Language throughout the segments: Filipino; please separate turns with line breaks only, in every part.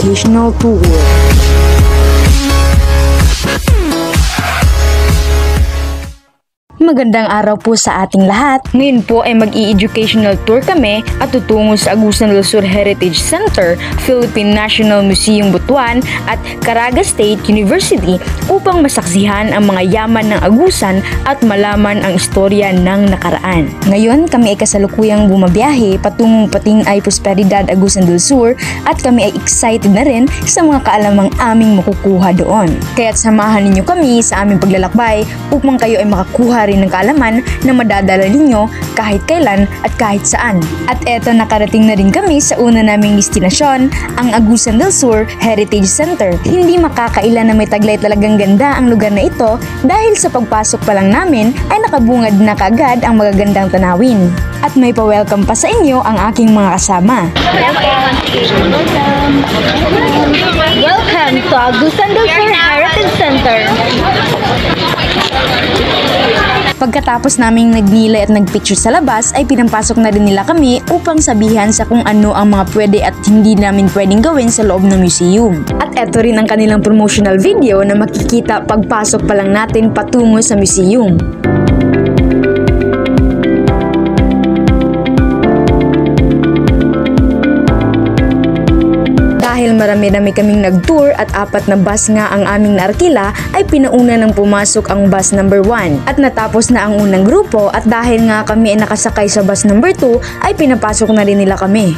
educational tour. Magandang araw po sa ating lahat. Ngayon po ay mag-i-educational tour kami at tutungo sa Agusan del Sur Heritage Center, Philippine National Museum Butuan at Caraga State University upang masaksihan ang mga yaman ng Agusan at malaman ang istorya ng nakaraan. Ngayon kami ay kasalukuyang bumabiyahe patungong Pating-Ay Prosperidad, Agusan del Sur at kami ay excited na rin sa mga kaalamang aming makukuha doon. Kaya't samahan ninyo kami sa aming paglalakbay upang kayo ay makakuha rin ng kaalaman na madadala ninyo kahit kailan at kahit saan. At eto, nakarating na rin kami sa una naming destinasyon, ang Agusan del Sur Heritage Center. Hindi makakaila na may taglay talagang ganda ang lugar na ito dahil sa pagpasok pa lang namin ay nakabungad na kaagad ang magagandang tanawin. At may pa-welcome pa sa inyo ang aking mga kasama.
Welcome to Agusan del Sur Heritage Center.
Pagkatapos naming nagnilay at nagpicture sa labas ay pinampasok na rin nila kami upang sabihan sa kung ano ang mga pwede at hindi namin pwedeng gawin sa loob ng museum. At eto rin ang kanilang promotional video na makikita pagpasok pa lang natin patungo sa museum. Dahil marami-rami kaming nag-tour at 4 na bus nga ang aming naarkila ay pinauna nang pumasok ang bus number 1 at natapos na ang unang grupo at dahil nga kami ay nakasakay sa bus number 2 ay pinapasok na rin nila kami.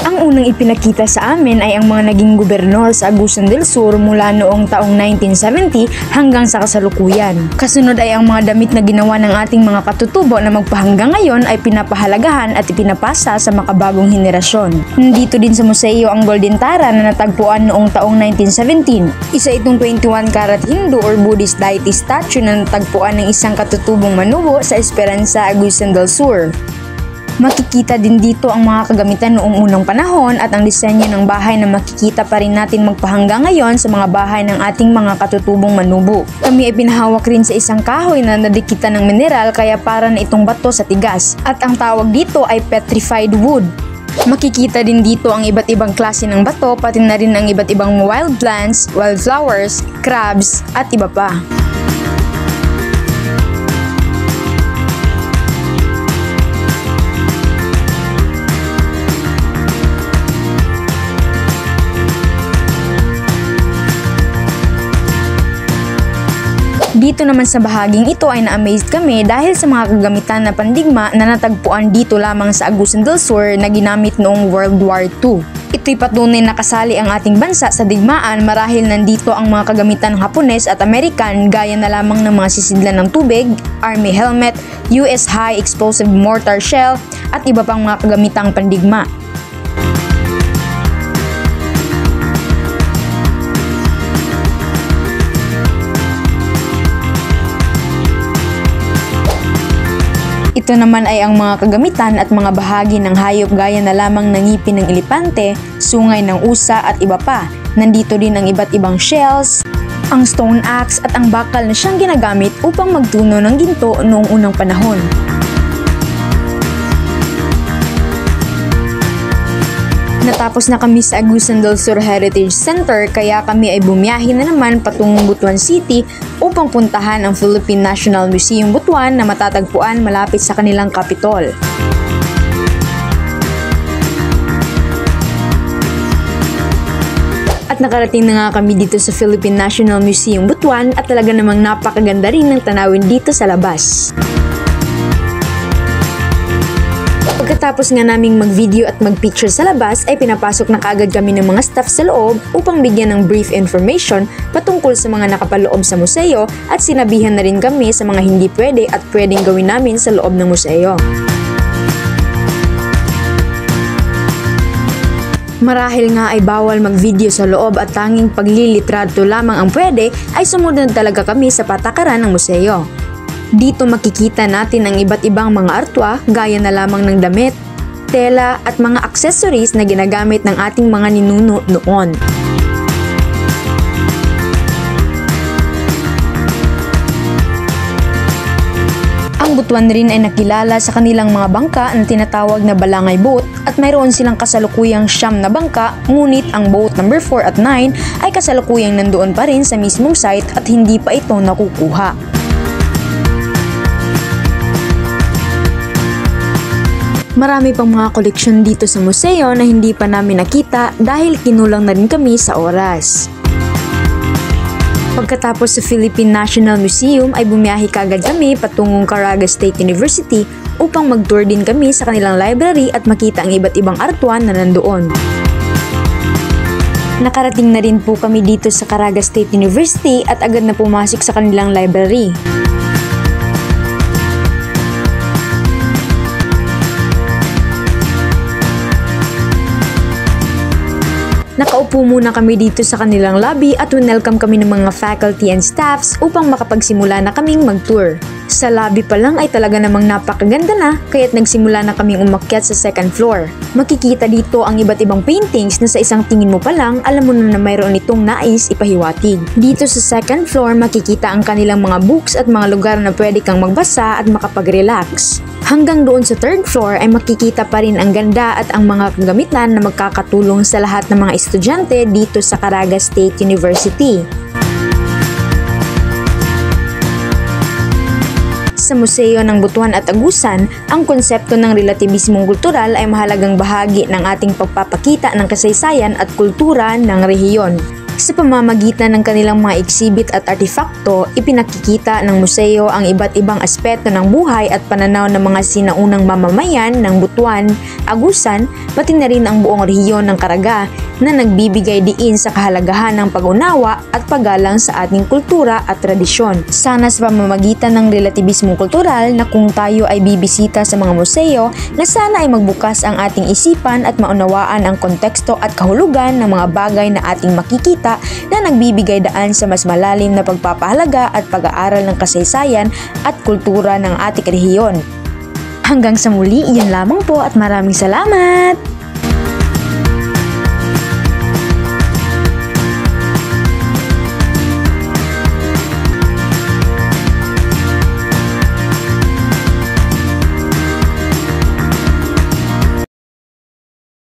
Ang unang ipinakita sa amin ay ang mga naging gobernador sa Agusan del Sur mula noong taong 1970 hanggang sa kasalukuyan. Kasunod ay ang mga damit na ginawa ng ating mga katutubo na magpahanggang ngayon ay pinapahalagahan at ipinapasa sa makabagong henerasyon. Nandito din sa museo ang Golden Tara na natagpuan noong taong 1917. Isa itong 21 karat Hindu or Buddhist deity statue na natagpuan ng isang katutubong manubo sa Esperanza, Agusan del Sur. Makikita din dito ang mga kagamitan noong unang panahon at ang disenyo ng bahay na makikita pa rin natin magpahanggang ngayon sa mga bahay ng ating mga katutubong manubo. Kami ay pinahawak rin sa isang kahoy na nadikitan ng mineral kaya para na itong bato sa tigas at ang tawag dito ay petrified wood. Makikita din dito ang iba't ibang klase ng bato pati na rin ang iba't ibang wild plants, wildflowers, crabs at iba pa. Dito naman sa bahaging ito ay na-amazed kami dahil sa mga kagamitan na pandigma na natagpuan dito lamang sa Agusan del Sur na ginamit noong World War II. Ito'y patunay na kasali ang ating bansa sa digmaan marahil nandito ang mga kagamitan ng Hapones at American gaya na lamang ng mga sisidlan ng tubig, Army helmet, US High Explosive Mortar Shell at iba pang mga kagamitang pandigma. Ito naman ay ang mga kagamitan at mga bahagi ng hayop gaya na lamang ng ngipin ng elepante, sungay ng usa at iba pa. Nandito din ang iba't ibang shells, ang stone axe at ang bakal na siyang ginagamit upang magtuno ng ginto noong unang panahon. Natapos na kami sa Agusan del Sur Heritage Center kaya kami ay bumiyahe na naman patungong Butuan City upang puntahan ang Philippine National Museum Butuan na matatagpuan malapit sa kanilang kapitol. At nakarating na nga kami dito sa Philippine National Museum Butuan at talaga namang napakaganda rin ng tanawin dito sa labas. Pagkatapos nga naming mag-video at mag-picture sa labas ay pinapasok na kaagad kami ng mga staff sa loob upang bigyan ng brief information patungkol sa mga nakapaloob sa museo at sinabihan na rin kami sa mga hindi pwede at pwedeng gawin namin sa loob ng museo. Marahil nga ay bawal mag-video sa loob at tanging paglilitrato lamang ang pwede ay sumunod talaga kami sa patakaran ng museo. Dito makikita natin ang iba't ibang mga artwa gaya na lamang ng damit, tela at mga accessories na ginagamit ng ating mga ninuno noon. Ang Ang Butuan rin ay nakilala sa kanilang mga bangka na tinatawag na Balangay Boat at mayroon silang kasalukuyang 9 na bangka, ngunit ang boat number 4 at 9 ay kasalukuyang nandoon pa rin sa mismong site at hindi pa ito nakukuha. Marami pang mga koleksyon dito sa museo na hindi pa namin nakita dahil kinulang na rin kami sa oras. Pagkatapos sa Philippine National Museum ay bumiyahe kagad kami patungong Caraga State University upang mag-tour din kami sa kanilang library at makita ang iba't ibang artwan na nandoon. Nakarating na rin po kami dito sa Caraga State University at agad na pumasok sa kanilang library. Nakaupo muna kami dito sa kanilang lobby at welcome kami ng mga faculty and staffs upang makapagsimula na kaming mag-tour. Sa lobby pa lang ay talaga namang napakaganda na kaya't nagsimula na kaming umakyat sa second floor. Makikita dito ang iba't ibang paintings na sa isang tingin mo pa lang alam mo na mayroon itong nais ipahiwatig. Dito sa second floor makikita ang kanilang mga books at mga lugar na pwede kang magbasa at makapag-relax. Hanggang doon sa third floor ay makikita pa rin ang ganda at ang mga kagamitan na magkakatulong sa lahat ng mga estudyante dito sa Caraga State University. Sa Museo ng Butuan at Agusan, ang konsepto ng relativismong kultural ay mahalagang bahagi ng ating pagpapakita ng kasaysayan at kultura ng rehiyon. Sa pamamagitan ng kanilang mga exhibit at artefakto, ipinakikita ng museo ang iba't ibang aspeto ng buhay at pananaw ng mga sinaunang mamamayan ng Butuan, Agusan, pati na rin ang buong rehiyon ng Caraga na nagbibigay diin sa kahalagahan ng pag-unawa at paggalang sa ating kultura at tradisyon. Sana sa pamamagitan ng relativismong kultural na kung tayo ay bibisita sa mga museo na sana ay magbukas ang ating isipan at maunawaan ang konteksto at kahulugan ng mga bagay na ating makikita na nagbibigay daan sa mas malalim na pagpapahalaga at pag-aaral ng kasaysayan at kultura ng ating rehiyon. Hanggang sa muli, iyon lamang po at maraming salamat!